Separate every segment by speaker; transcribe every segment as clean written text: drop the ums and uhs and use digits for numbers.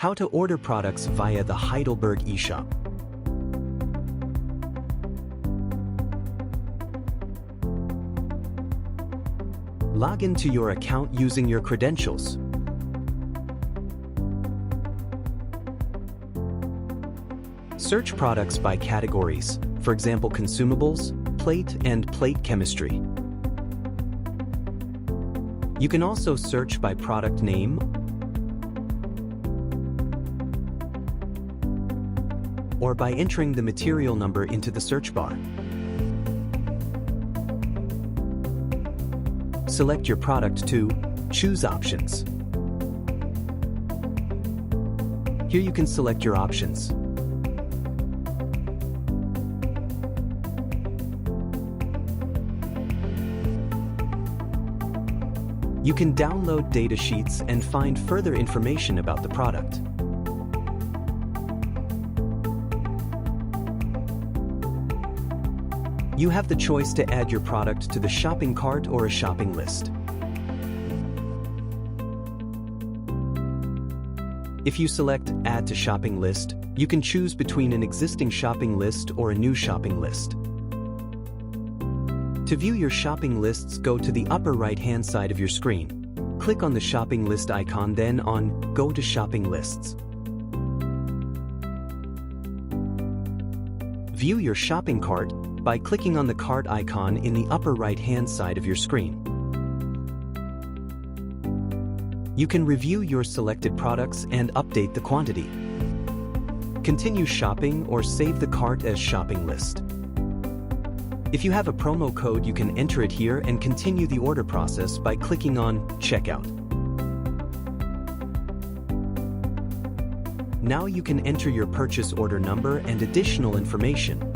Speaker 1: How to order products via the Heidelberg eShop. Log into your account using your credentials. Search products by categories, for example consumables, plate and plate chemistry. You can also search by product name or by entering the material number into the search bar. Select your product to choose options. Here you can select your options. You can download data sheets and find further information about the product. You have the choice to add your product to the shopping cart or a shopping list. If you select Add to Shopping List, you can choose between an existing shopping list or a new shopping list. To view your shopping lists, go to the upper right-hand side of your screen. Click on the shopping list icon, then on Go to Shopping Lists. View your shopping cart by clicking on the cart icon in the upper right-hand side of your screen. You can review your selected products and update the quantity. Continue shopping or save the cart as shopping list. If you have a promo code, you can enter it here and continue the order process by clicking on Checkout. Now you can enter your purchase order number and additional information.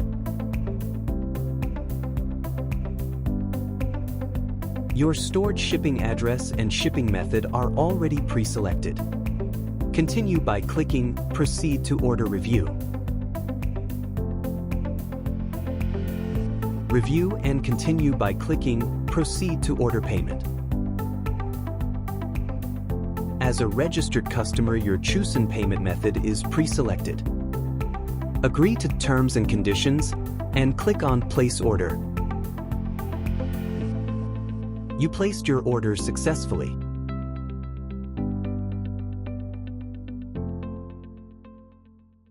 Speaker 1: Your stored shipping address and shipping method are already pre-selected. Continue by clicking Proceed to Order Review. Review and continue by clicking Proceed to Order Payment. As a registered customer, your chosen payment method is pre-selected. Agree to terms and conditions and click on Place Order. You placed your order successfully.